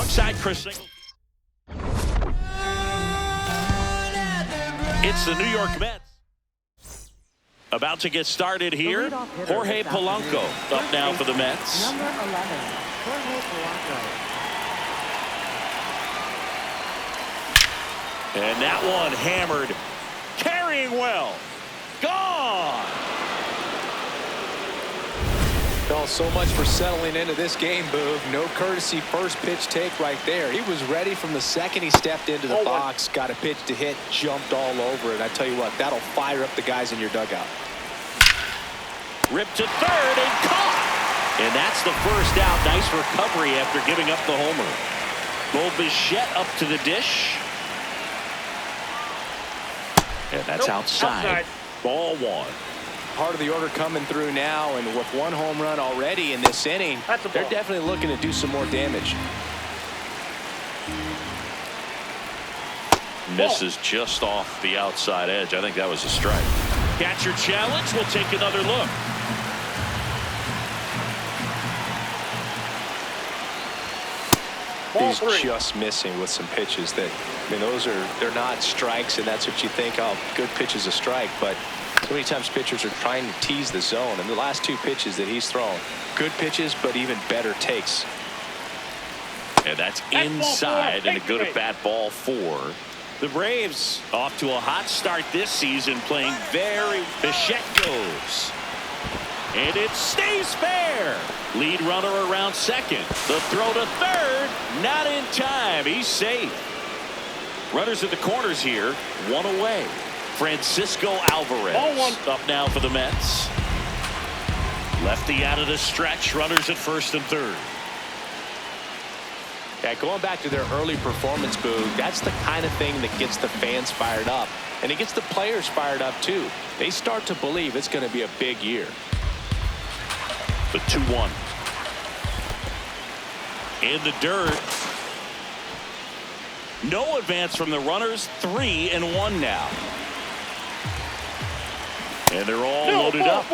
alongside Chris Singleton. It's the New York Mets. About to get started here. Jorge Polanco up now for the Mets. Number 11, Jorge Polanco. And that one hammered. Carrying well. Gone. Well, so much for settling into this game, Boog. No courtesy first pitch take right there. He was ready from the second he stepped into the box, got a pitch to hit, jumped all over it. I tell you what, that'll fire up the guys in your dugout. Ripped to third and caught. And that's the first out. Nice recovery after giving up the homer. Bo Bichette up to the dish. And that's outside. Ball one. Part of the order coming through now, and with one home run already in this inning, they're definitely looking to do some more damage. Misses just off the outside edge. I think that was a strike. Catcher challenge. We'll take another look. He's just missing with some pitches that, I mean, they're not strikes, and that's what you think, oh, good pitch is a strike, but so many times pitchers are trying to tease the zone, and the last two pitches that he's thrown, good pitches, but even better takes. And that's inside, and a good at-bat ball for the Braves. Off to a hot start this season, playing very. Bichette goes. And it stays fair. Lead runner around second. The throw to third. Not in time. He's safe. Runners at the corners here. One away. Francisco Alvarez up now for the Mets. Lefty out of the stretch. Runners at first and third. Yeah, going back to their early performance, Boog, that's the kind of thing that gets the fans fired up. And it gets the players fired up, too. They start to believe it's going to be a big year. The 2-1. In the dirt. No advance from the runners. 3-1 now. And they're all loaded up.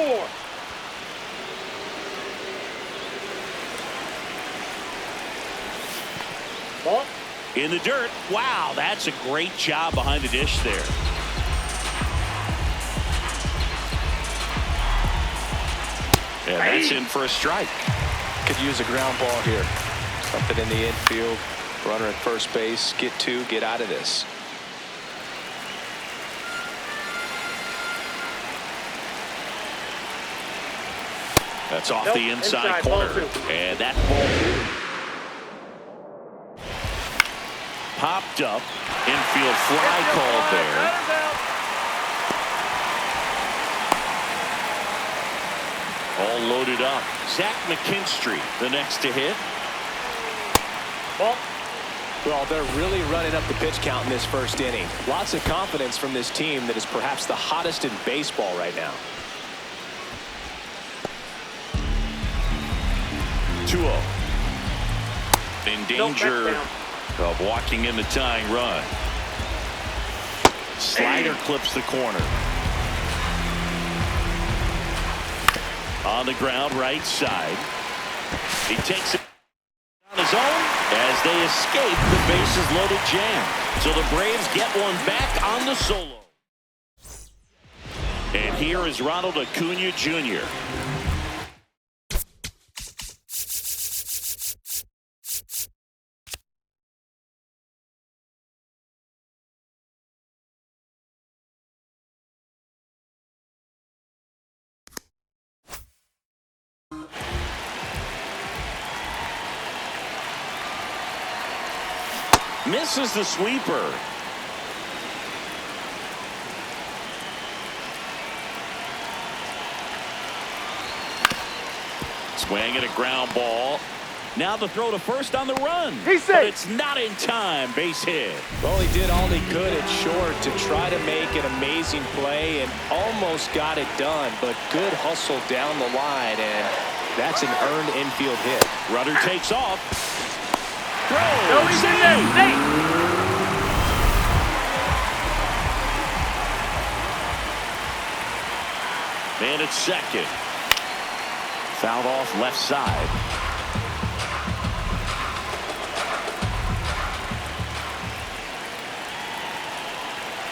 In the dirt. Wow, that's a great job behind the dish there. And that's in for a strike. Could use a ground ball here. Something in the infield. Runner at first base. Get two. Get out of this. That's off the inside corner. And that ball popped up. Infield fly called there. All loaded up. Zach McKinstry, the next to hit. Well, they're really running up the pitch count in this first inning. Lots of confidence from this team that is perhaps the hottest in baseball right now. 2-0. In danger of walking in the tying run. Slider clips the corner. On the ground, right side. He takes it on his own as they escape the bases loaded jam. So the Braves get one back on the solo. And here is Ronald Acuna Jr. Misses the sweeper. Swing at a ground ball. Now the throw to first on the run. But it's not in time. Base hit. Well, he did all he could at short to try to make an amazing play and almost got it done. But good hustle down the line, and that's an earned infield hit. Runner takes off. Throw. No, he's in there. Nate. Man at second. Fouled off left side.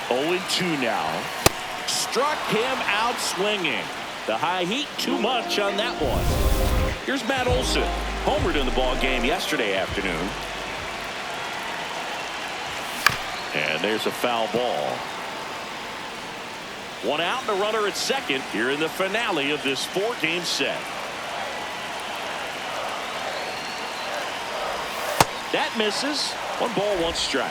0-2 now. Struck him out swinging. The high heat too much on that one. Here's Matt Olson. Homered in the ball game yesterday afternoon. And there's a foul ball. One out and a runner at second here in the finale of this 4-game set. That misses. 1 ball, 1 strike.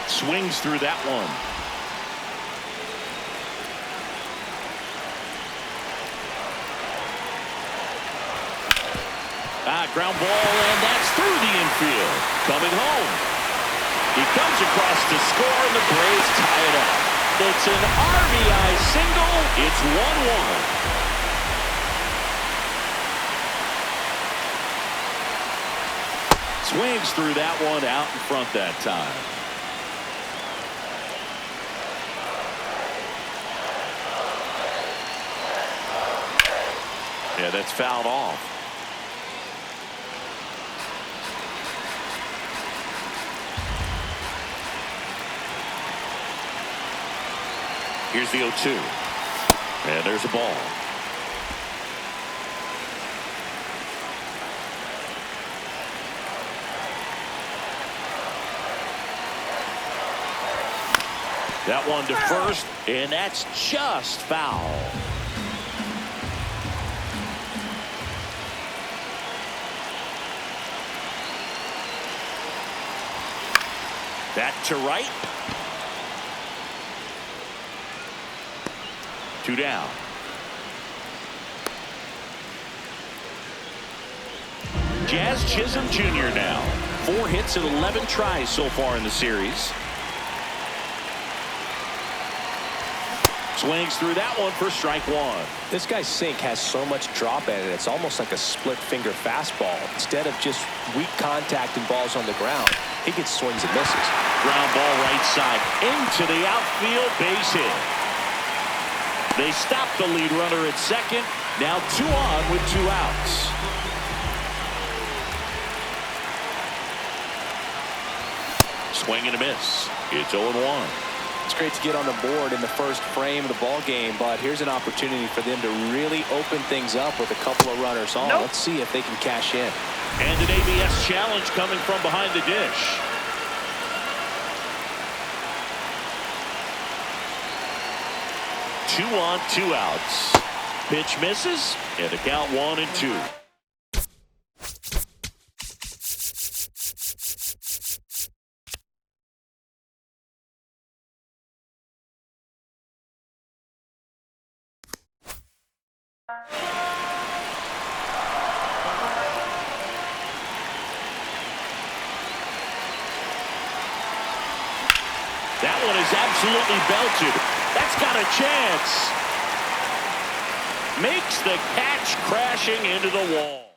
Swings through that one. Ground ball, and that's through the infield. Coming home. He comes across to score, and the Braves tie it up. It's an RBI single. It's 1-1. Swings through that one out in front that time. Yeah, that's fouled off. Here's the 0-2. And there's a ball. That one to first, and that's just foul. That to right. 2 down. Jazz Chisholm Jr. now. 4 hits and 11 tries so far in the series. Swings through that one for strike 1. This guy's sink has so much drop in it. It's almost like a split finger fastball. Instead of just weak contact and balls on the ground, he gets swings and misses. Ground ball right side into the outfield, base hit. They stop the lead runner at second. Now 2 on with 2 outs. Swing and a miss. It's 0-1. It's great to get on the board in the first frame of the ball game, but here's an opportunity for them to really open things up with a couple of runners on. Let's see if they can cash in. And an ABS challenge coming from behind the dish. Two on, 2 outs. Pitch misses, and the count 1-2. That one is absolutely belted. That's got a chance. Makes the catch, crashing into the wall.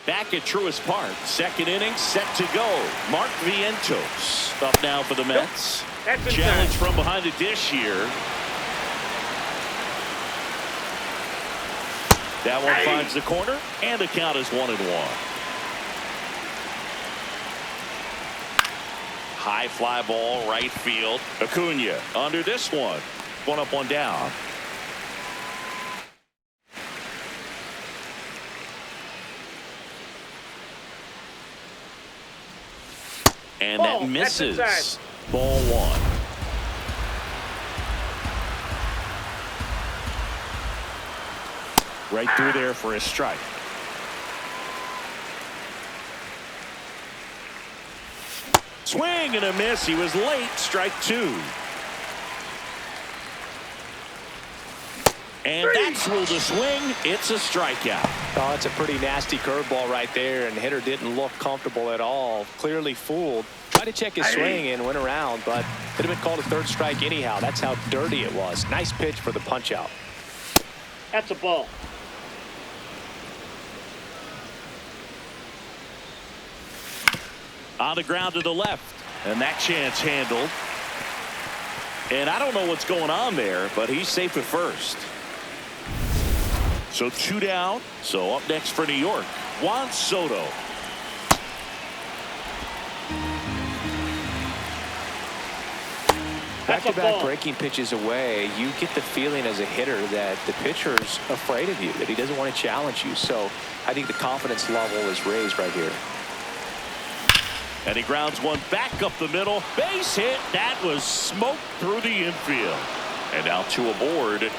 Back at Truist Park, second inning set to go. Mark Vientos up now for the Mets. Challenge from behind the dish here. That one finds the corner, and the count is 1-1. High fly ball, right field. Acuna under this one. 1 up, 1 down. And that misses. Ball 1. Right through there for a strike. Swing and a miss. He was late. Strike 2. And that's ruled a swing. It's a strikeout. Oh, it's a pretty nasty curveball right there, and the hitter didn't look comfortable at all. Clearly fooled. Tried to check his swing and went around, but could have been called a 3rd strike anyhow. That's how dirty it was. Nice pitch for the punch out. That's a ball. On the ground to the left, and that chance handled. And I don't know what's going on there, but he's safe at first. So 2 down. So up next for New York, Juan Soto. Back-to-back breaking pitches away, you get the feeling as a hitter that the pitcher's afraid of you, that he doesn't want to challenge you. So I think the confidence level is raised right here. And he grounds one back up the middle. Base hit. That was smoked through the infield. And now two aboard.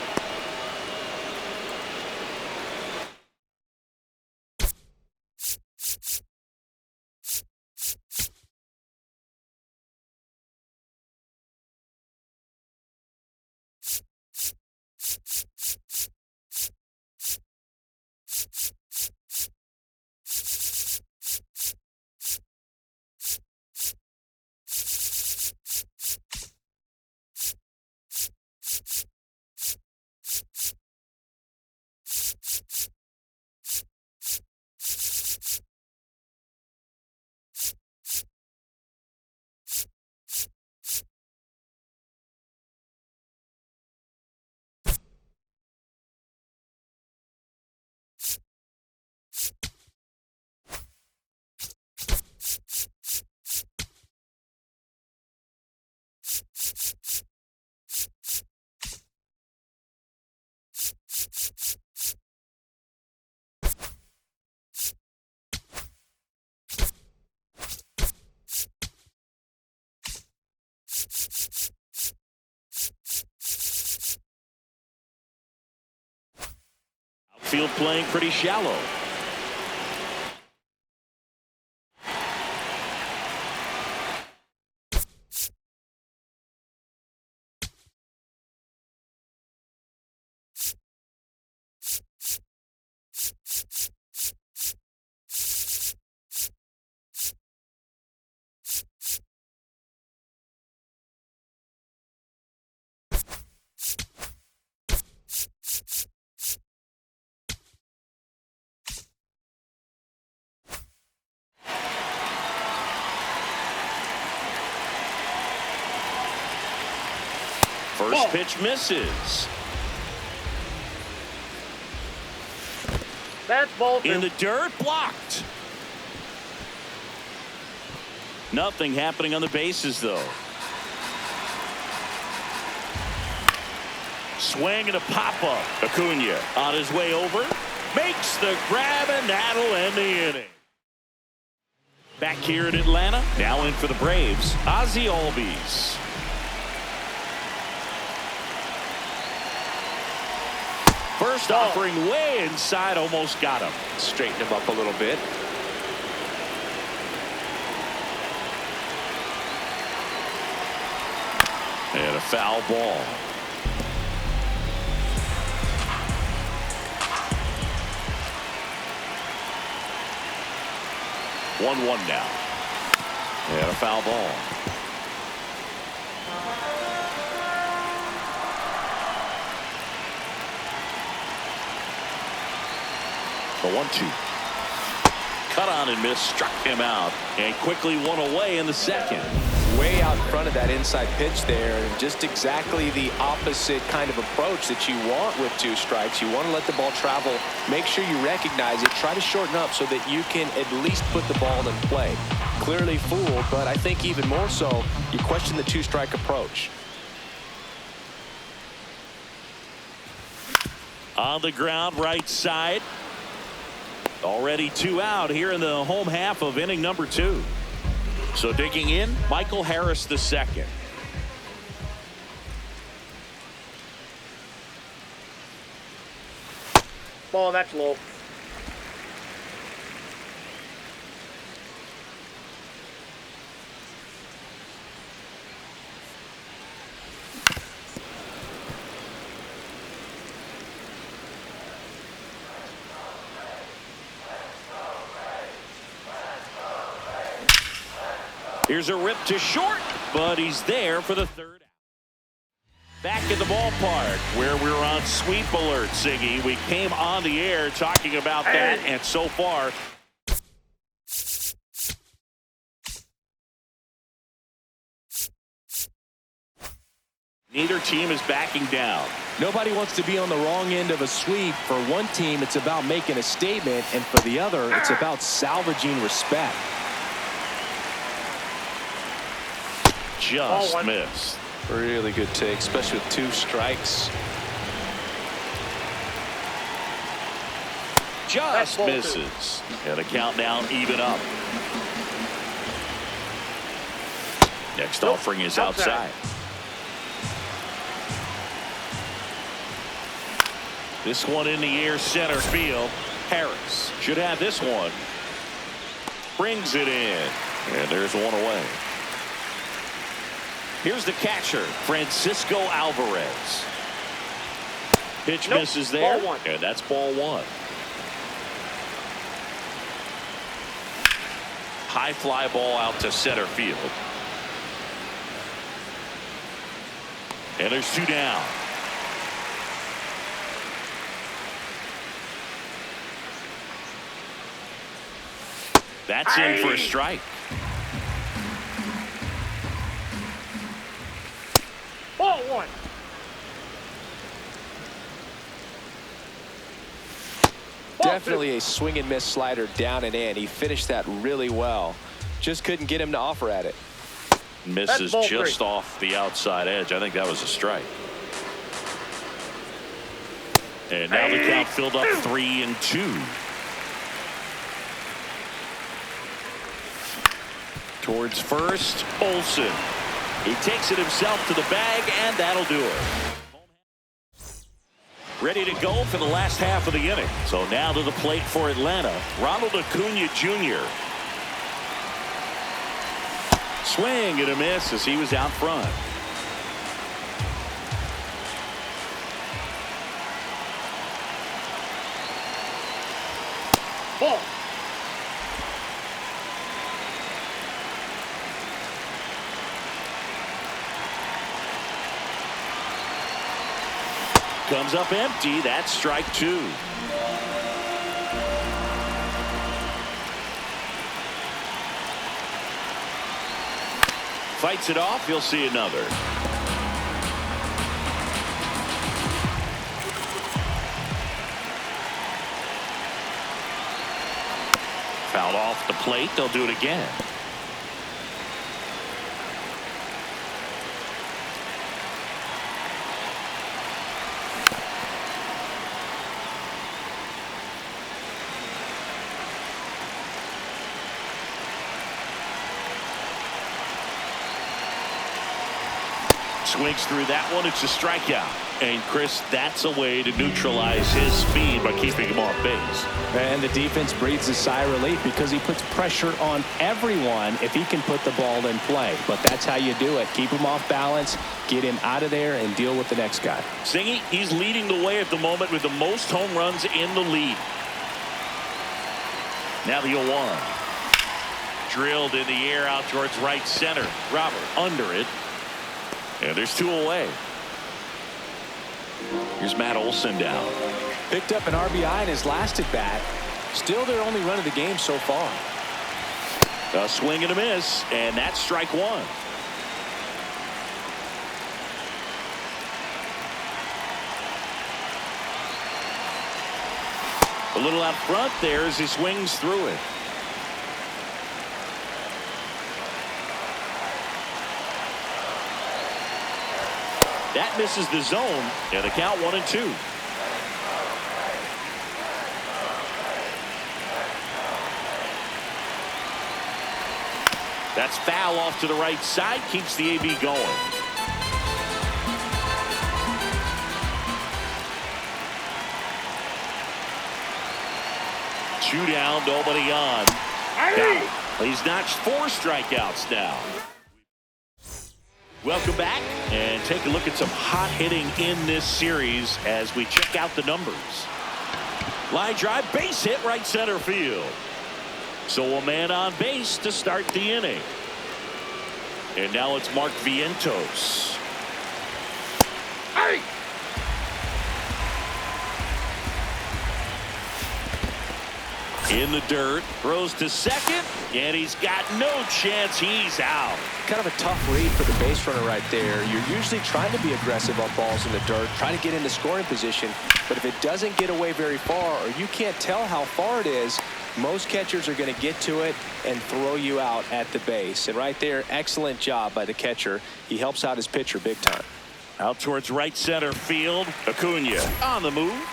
Outfield playing pretty shallow. First pitch misses. That's ball In the dirt, blocked. Nothing happening on the bases, though. Swing and a pop-up. Acuna on his way over. Makes the grab, and that'll end the inning. Back here in Atlanta. Now in for the Braves, Ozzie Albies. First offering way inside, almost got him. Straighten him up a little bit. And a foul ball. One now. And a foul ball. The 1-2. Cut on and miss, struck him out, and quickly one away in the second. Way out in front of that inside pitch there, and just exactly the opposite kind of approach that you want with two strikes. You want to let the ball travel, make sure you recognize it, try to shorten up so that you can at least put the ball in play. Clearly fooled, but I think even more so, you question the two-strike approach. On the ground, right side. Already two out here in the home half of inning number 2. So digging in, Michael Harris II. Ball, that's low. Here's a rip to short, but he's there for the third out. Back at the ballpark where we're on sweep alert, Siggy. We came on the air talking about that, and so far Neither team is backing down. Nobody wants to be on the wrong end of a sweep. For one team, it's about making a statement, and for the other, it's about salvaging respect. Just missed. Really good take, especially with 2 strikes. Just misses. And the count now even up. Next offering is outside. This one in the air, center field. Harris should have this one. Brings it in. And there's one away. Here's the catcher, Francisco Alvarez. Pitch misses there. And that's ball 1. High fly ball out to center field. And there's 2 down. That's in for a strike. Ball 1. Definitely a swing and miss slider down and in. He finished that really well. Just couldn't get him to offer at it. Misses just off the outside edge. I think that was a strike. And now the count filled up 3-2. Towards first, Olsen. He takes it himself to the bag, and that'll do it. Ready to go for the last half of the inning. So now to the plate for Atlanta, Ronald Acuna Jr. Swing and a miss as he was out front. Ball. Comes up empty. That's strike 2. Fights it off. You'll see another. Fouled off the plate. They'll do it again. Swings through that one. It's a strikeout. And Chris, that's a way to neutralize his speed by keeping him off base. And the defense breathes a sigh of relief because he puts pressure on everyone if he can put the ball in play. But that's how you do it. Keep him off balance, get him out of there, and deal with the next guy. Singy, he's leading the way at the moment with the most home runs in the league. Now the 0-1. Drilled in the air out towards right center. Robert under it. And there's 2 away. Here's Matt Olson down. Picked up an RBI in his last at bat. Still their only run of the game so far. A swing and a miss, and that's strike 1. A little out front there as he swings through it. That misses the zone, and the count 1-2. That's foul off to the right side, keeps the AB going. Two down, nobody on. He's notched 4 strikeouts now. Welcome back, and take a look at some hot hitting in this series as we check out the numbers. Line drive, base hit, right center field. So a man on base to start the inning. And now it's Mark Vientos. Hey! In the dirt, throws to second, and he's got no chance. He's out. Kind of a tough read for the base runner right there. You're usually trying to be aggressive on balls in the dirt, trying to get into scoring position. But if it doesn't get away very far, or you can't tell how far it is, most catchers are going to get to it and throw you out at the base. And right there, excellent job by the catcher. He helps out his pitcher big time. Out towards right center field. Acuna on the move.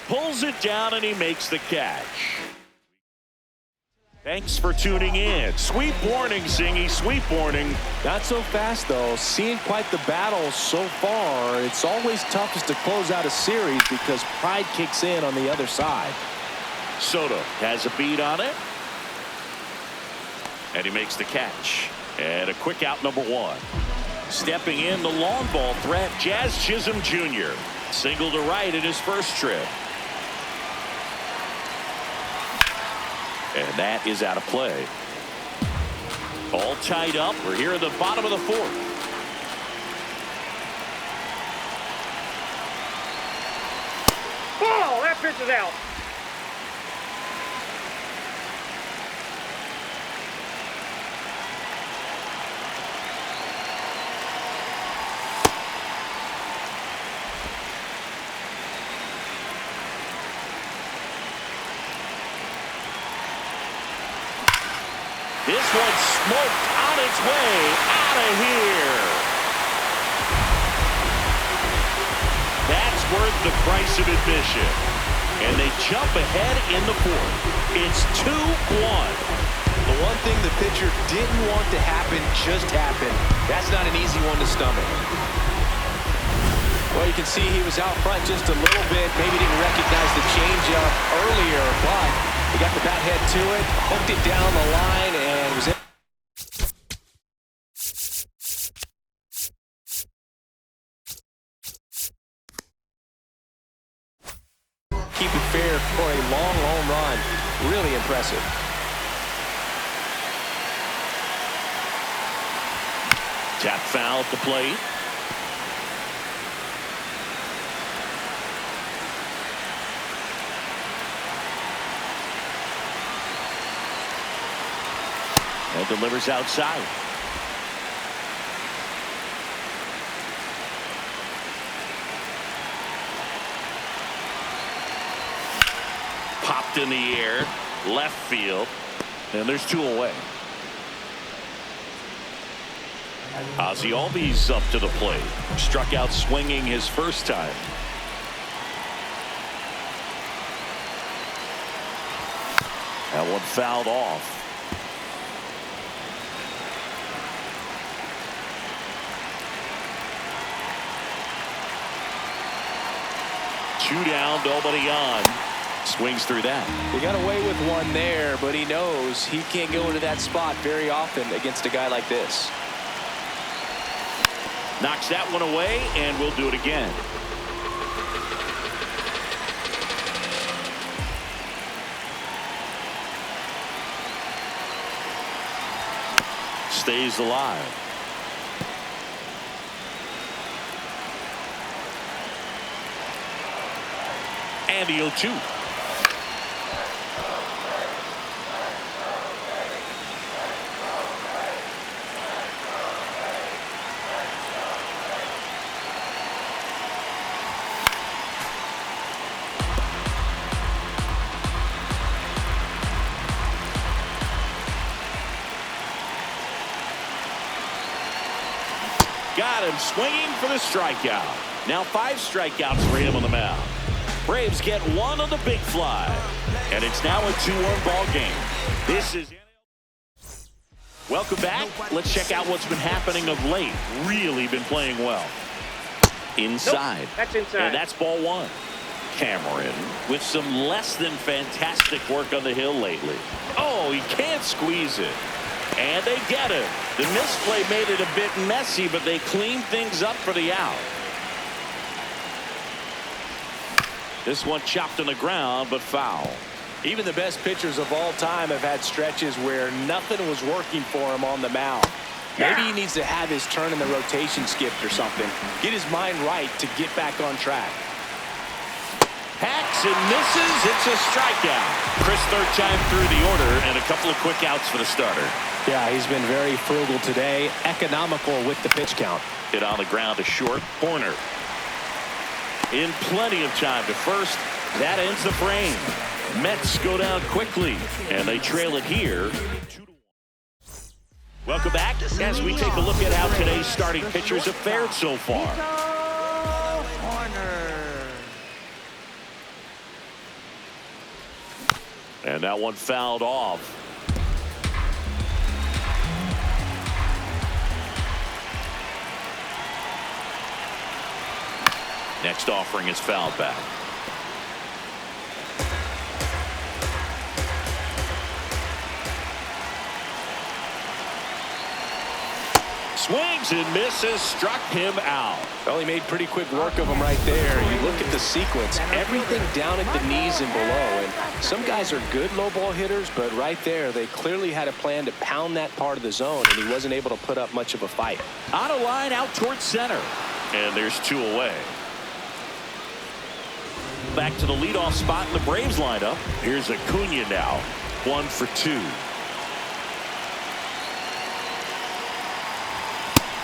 Pulls it down, and he makes the catch. Thanks for tuning in. Sweep warning, Singy. Sweep warning. Not so fast, though. Seeing quite the battle so far. It's always toughest to close out a series because pride kicks in on the other side. Soto has a beat on it. And he makes the catch. And a quick out, number one. Stepping in, the long ball threat, Jazz Chisholm Jr. Single to right in his first trip. And that is out of play. All tied up. We're here at the bottom of the fourth. Ball! That pitch is out. This one's smoked on its way out of here. That's worth the price of admission. And they jump ahead in the fourth. It's 2-1. The one thing the pitcher didn't want to happen just happened. That's not an easy one to stomach. Well, you can see he was out front just a little bit. Maybe didn't recognize the changeup earlier, but he got the bat head to it, hooked it down the line, and was in. Keep it fair for a long home run. Really impressive. Tap foul at the plate. And delivers outside. Popped in the air, left field, and there's two away. Ozzie Albies up to the plate. Struck out swinging his first time. That one fouled off. Two down, nobody on. Swings through that. He got away with one there, but he knows he can't go into that spot very often against a guy like this. Knocks that one away, and we'll do it again. Stays alive. And the 0-2. Got him swinging for the strikeout. Now 5 strikeouts for him on the mound. Braves get one on the big fly. And it's now a 2-1 ball game. This is... Welcome back. Let's check out what's been happening of late. Really been playing well. Inside. Nope, that's inside. And that's ball one. Cameron with some less than fantastic work on the hill lately. Oh, he can't squeeze it. And they get him. The misplay made it a bit messy, but they cleaned things up for the out. This one chopped on the ground, but foul. Even the best pitchers of all time have had stretches where nothing was working for him on the mound. Maybe he needs to have his turn in the rotation skipped or something. Get his mind right to get back on track. Hacks and misses. It's a strikeout. Chris, third time through the order, and a couple of quick outs for the starter. Yeah, he's been very frugal today. Economical with the pitch count. Hit on the ground to short. Corner. In plenty of time to first. That ends the frame. Mets go down quickly, and they trail it here. 2-1. Welcome back as we take a look at how today's starting pitchers have fared so far. And that one fouled off. Next offering is fouled back. Swings and misses, struck him out. Well, he made pretty quick work of him right there. You look at the sequence, everything down at the knees and below. And some guys are good low ball hitters, but right there, they clearly had a plan to pound that part of the zone, and he wasn't able to put up much of a fight. On a line out towards center. And there's 2 away. Back to the leadoff spot in the Braves lineup. Here's Acuna now. 1 for 2.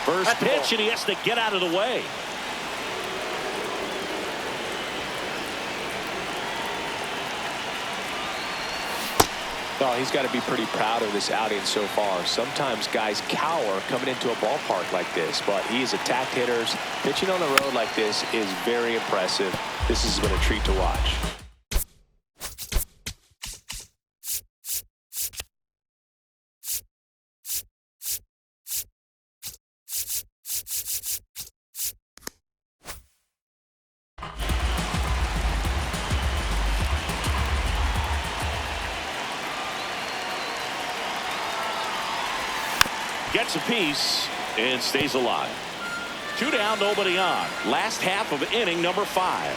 First pitch, and he has to get out of the way. Oh, he's got to be pretty proud of this outing so far. Sometimes guys cower coming into a ballpark like this, but he has attacked hitters. Pitching on the road like this is very impressive. This has been a treat to watch. Gets a piece and stays alive. 2 down, nobody on. Last half of inning number 5.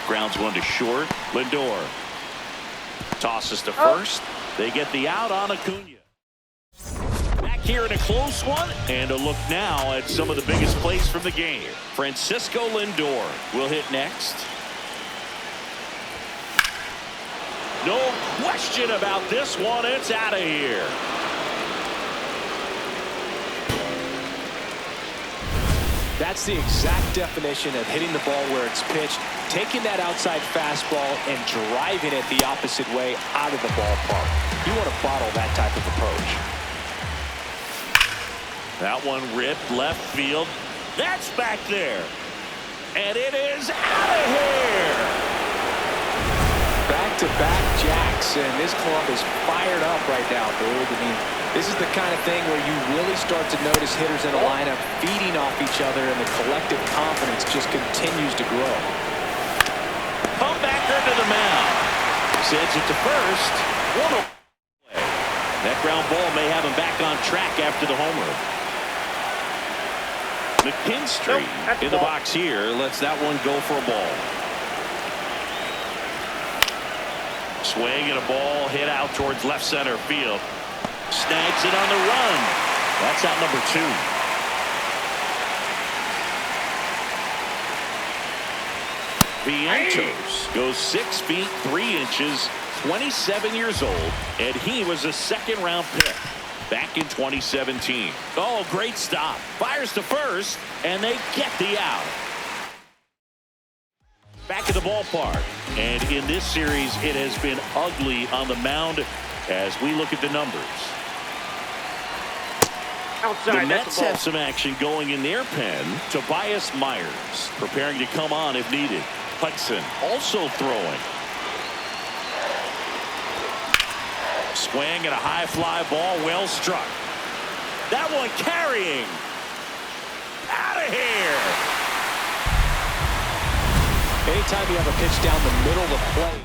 Grounds one to short. Lindor tosses to first. They get the out on Acuna. Back here in a close one, and a look now at some of the biggest plays from the game. Francisco Lindor will hit next. No question about this one. It's out of here. That's the exact definition of hitting the ball where it's pitched, taking that outside fastball and driving it the opposite way out of the ballpark. You want to bottle that type of approach. That one ripped left field. That's back there. And it is out of here. Back-to-back jacks, and this club is fired up right now, dude. I mean, this is the kind of thing where you really start to notice hitters in a lineup feeding off each other, and the collective confidence just continues to grow. Comebacker to the mound. Sends it to first. One away. That ground ball may have him back on track after the homer. McKinstry in the box here lets that one go for a ball. Swing and a ball hit out towards left center field. Snags it on the run. That's out number 2. Vientos goes 6 feet 3 inches, 27 years old, and he was a second-round pick back in 2017. Oh, great stop. Fires to first, and they get the out. Back at the ballpark, and in this series it has been ugly on the mound as we look at the numbers. Outside, the Mets have some action going in their pen. Tobias Myers preparing to come on if needed. Hudson also throwing. Swing and a high fly ball, well struck. That one carrying. Out of here. Anytime you have a pitch down the middle of the plate.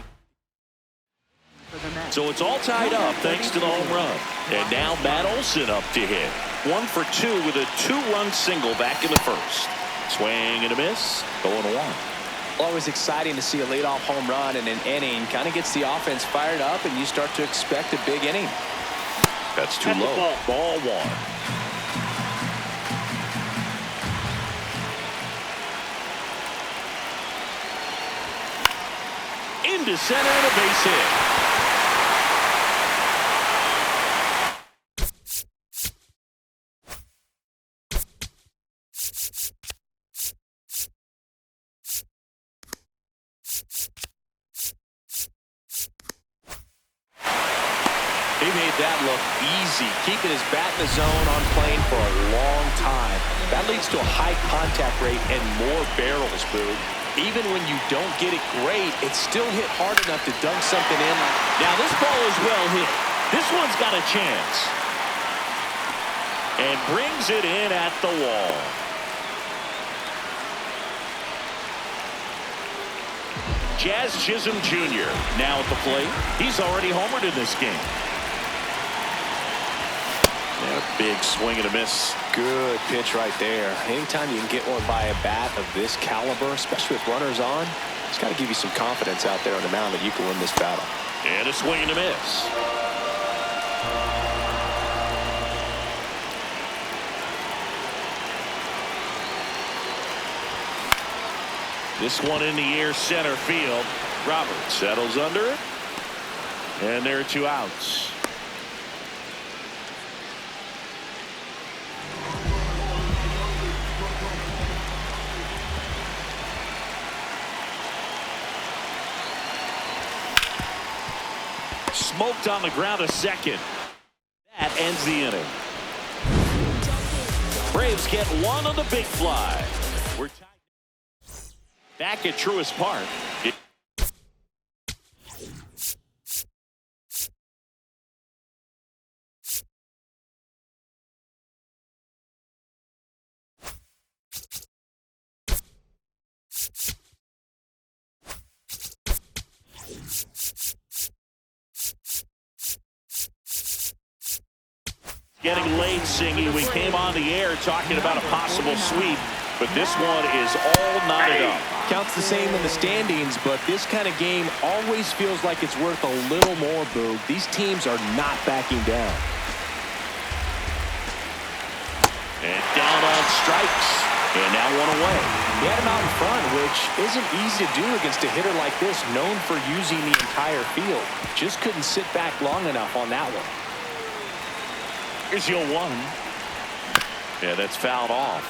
So it's all tied up thanks to the home run. And now Matt Olson up to hit. 1 for 2 with a 2-run single back in the first. Swing and a miss. 0-1. Always exciting to see a leadoff home run in an inning. Kind of gets the offense fired up, and you start to expect a big inning. That's too low. Ball 1. to center and a base hit. He made that look easy, keeping his bat in the zone on plane for a long time. That leads to a high contact rate and more barrels, Boog. Even when you don't get it great, it's still hit hard enough to dunk something in. Now this ball is well hit. This one's got a chance. And brings it in at the wall. Jazz Chisholm Jr. now at the plate. He's already homered in this game. And a big swing and a miss. Good pitch right there. Anytime you can get one by a bat of this caliber, especially with runners on, it's got to give you some confidence out there on the mound that you can win this battle. And a swing and a miss. This one in the air, center field. Roberts settles under it. And there are 2 outs. Smoked on the ground a second. That ends the inning. Braves get one on the big fly. We're tied. Back at Truist Park. Getting late, Singy. We came on the air talking about a possible sweep, but this one is all knotted up. Counts the same in the standings, but this kind of game always feels like it's worth a little more, Boog. These teams are not backing down. And down on strikes. And now one away. He had him out in front, which isn't easy to do against a hitter like this, known for using the entire field. Just couldn't sit back long enough on that one. Here's your 1. Yeah, that's fouled off.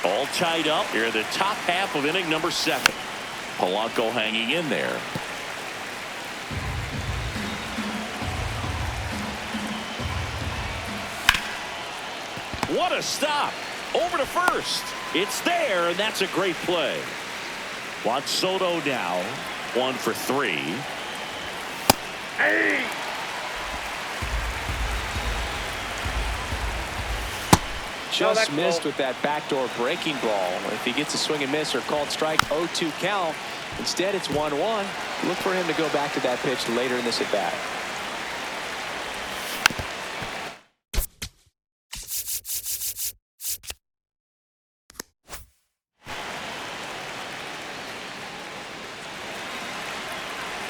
All tied up here in the top half of inning number 7. Polanco hanging in there. What a stop. Over to first. It's there, and that's a great play. Juan Soto now 1 for 3. Hey! Just missed with that backdoor breaking ball. If he gets a swing and miss or called strike, 0-2 count. Instead, it's 1-1. Look for him to go back to that pitch later in this at bat.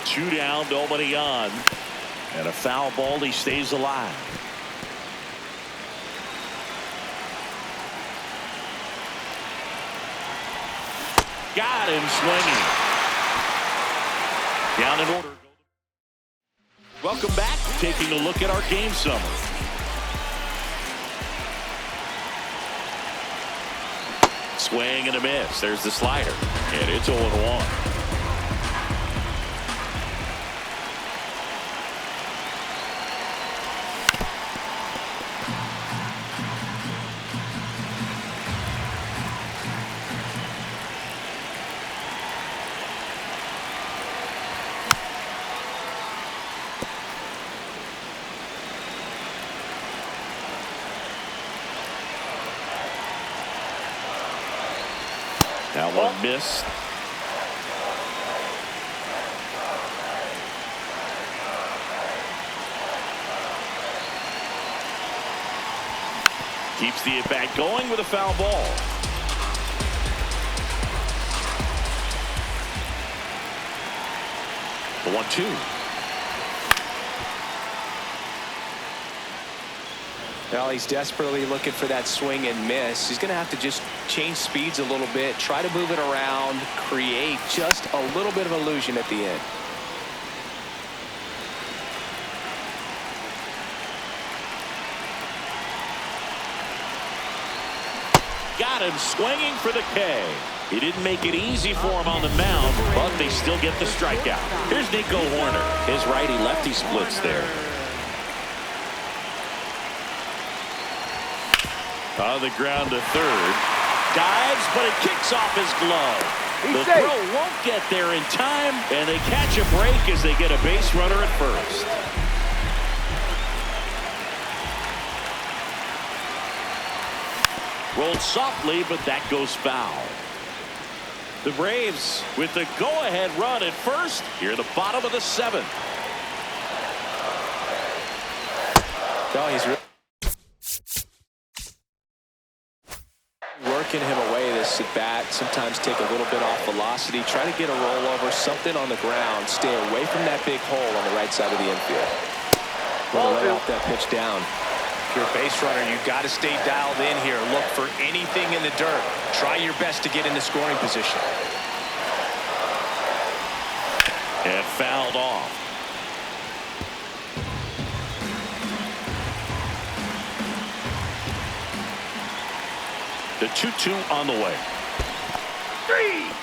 Two down, nobody on. And a foul ball, he stays alive. Got him swinging. Down in order. Welcome back. Taking a look at our game summary. Swing and a miss. There's the slider. And it's 0-1. That one missed. Keeps the at-bat going with a foul ball. The 1-2. Well, he's desperately looking for that swing and miss. He's going to have to just change speeds a little bit, try to move it around, create just a little bit of illusion at the end. Got him swinging for the K. He didn't make it easy for him on the mound, but they still get the strikeout. Here's Nico Horner. His righty-lefty splits there. On the ground to third. Dives, but it kicks off his glove. The throw won't get there in time, and they catch a break as they get a base runner at first. Rolled softly, but that goes foul. The Braves with the go-ahead run at first here at the bottom of the seventh. Oh, he's working him away this at bat. Sometimes take a little bit off velocity. Try to get a rollover, something on the ground. Stay away from that big hole on the right side of the infield. Going to lay off that pitch down. If you're a base runner, you've got to stay dialed in here. Look for anything in the dirt. Try your best to get into scoring position. And fouled off. The 2-2 on the way.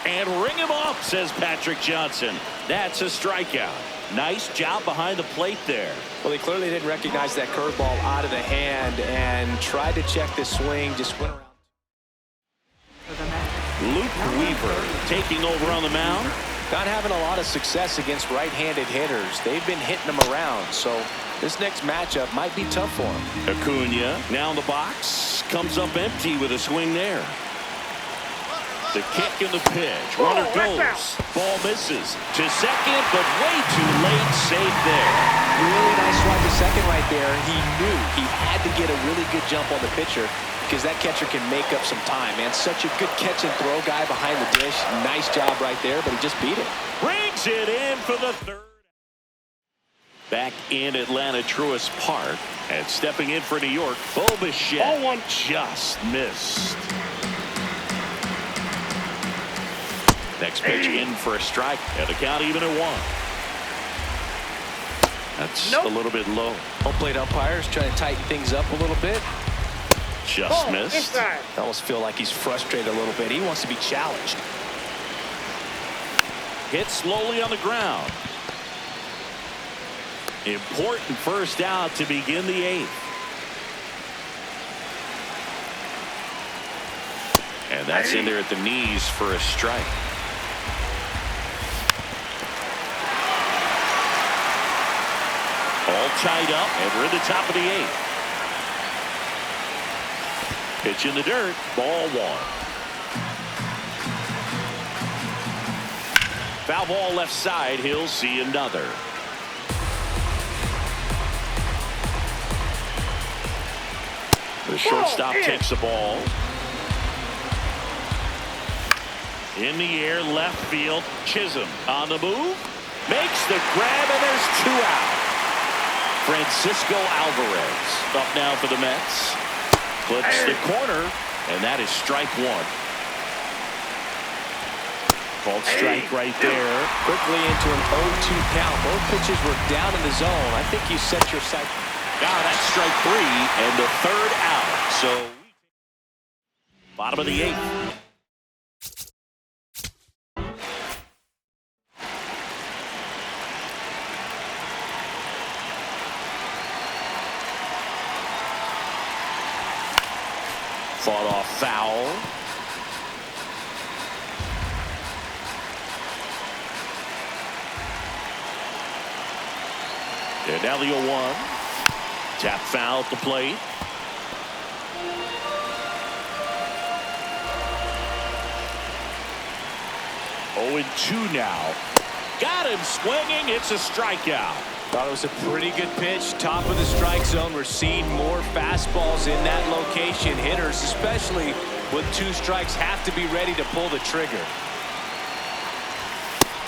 And ring him up, says Patrick Johnson. That's a strikeout. Nice job behind the plate there. Well, he clearly didn't recognize that curveball out of the hand and tried to check the swing. Just went around. Luke Weaver taking over on the mound. Not having a lot of success against right-handed hitters. They've been hitting them around, so this next matchup might be tough for him. Acuna now in the box. Comes up empty with a swing there. The kick and the pitch. Runner goes. Ball misses to second, but way too late. Safe there. Really nice swing to second right there. He knew he had to get a really good jump on the pitcher because that catcher can make up some time, man. Such a good catch and throw guy behind the dish. Nice job right there, but he just beat it. Brings it in for the third. Back in Atlanta Truist Park, and stepping in for New York, Bo Bichette just missed. Next pitch in for a strike, and the count even at 1. That's a little bit low. Home plate umpires trying to tighten things up a little bit. Just missed. I almost feel like he's frustrated a little bit. He wants to be challenged. Hit slowly on the ground. Important first out to begin the 8th. And that's in there at the knees for a strike. All tied up, and we're in the top of the 8th. Pitch in the dirt, ball 1. Foul ball left side, he'll see another. The shortstop takes the ball. In the air, left field. Chisholm on the move. Makes the grab, and there's 2 out. Francisco Alvarez up now for the Mets. Clips the corner, and that is strike 1. Called strike right there. Quickly into an 0-2 count. Both pitches were down in the zone. I think you set your sight. That's strike 3 and the 3rd out. So bottom of the 8th. Fought off foul. And now the 0-1. Tap foul at the plate. Oh, and 2 now. Got him swinging. It's a strikeout. Thought it was a pretty good pitch. Top of the strike zone. We're seeing more fastballs in that location. Hitters, especially with 2 strikes, have to be ready to pull the trigger.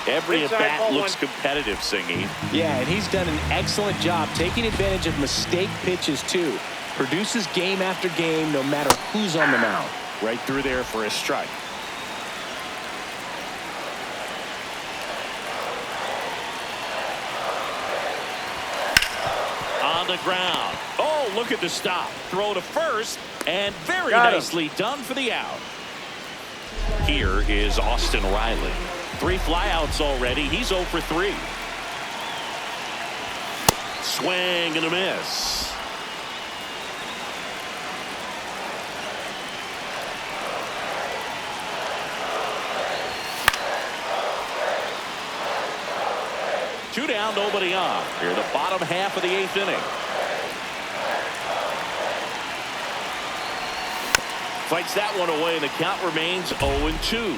Every at-bat looks competitive, Singy. Yeah, and he's done an excellent job taking advantage of mistake pitches, too. produces game after game, no matter who's on the mound. Right through there for a strike. On the ground. Oh, look at the stop. Throw to first, and very nicely done for the out. Here is Austin Riley. 3 flyouts already. He's 0 for 3. Swing and a miss. Two down, nobody on. Here the bottom half of the 8th inning. Fights that one away, and the count remains 0-2.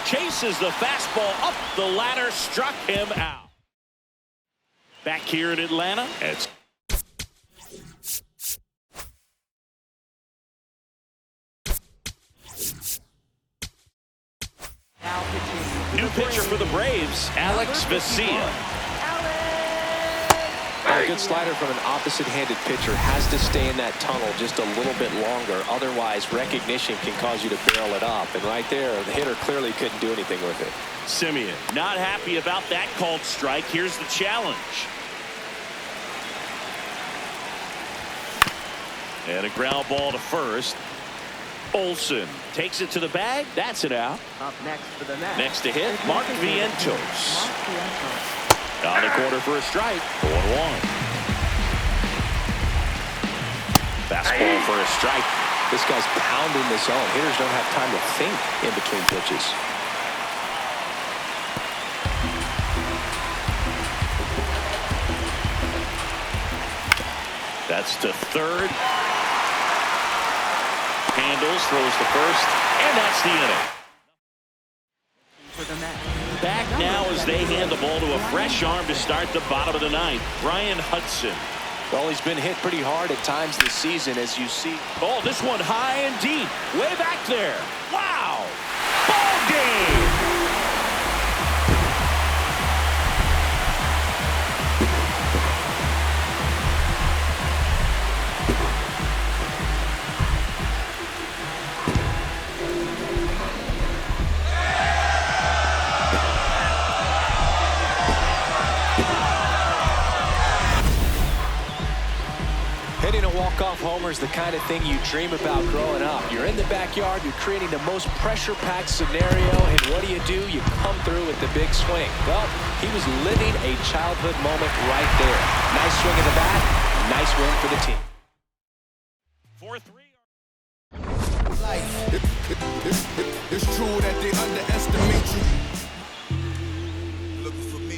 Chases the fastball up the ladder, struck him out. Back here in Atlanta, it's new pitcher for the Braves, Alex Vesia. A good slider from an opposite-handed pitcher has to stay in that tunnel just a little bit longer. Otherwise, recognition can cause you to barrel it up. And right there, the hitter clearly couldn't do anything with it. Simeon not happy about that called strike. Here's the challenge. And a ground ball to first. Olsen takes it to the bag. That's it out. Up next for the net. Next to hit, Mark Vientos. Mark Vientos. On the corner for a strike. 0-1. Fastball for a strike. This guy's pounding the zone. Hitters don't have time to think in between pitches. That's to third. Handles, throws to first, and that's the inning. For the net. Back now as they hand the ball to a fresh arm to start the bottom of the 9th. Brian Hudson. Well, he's been hit pretty hard at times this season, as you see. Oh, this one high and deep. Way back there. Wow. Ball game. Hitting a walk-off homer is the kind of thing you dream about growing up. You're in the backyard, you're creating the most pressure-packed scenario, and what do? You come through with the big swing. Well, he was living a childhood moment right there. Nice swing of the bat, nice win for the team. 4-3. It's true that they underestimate you.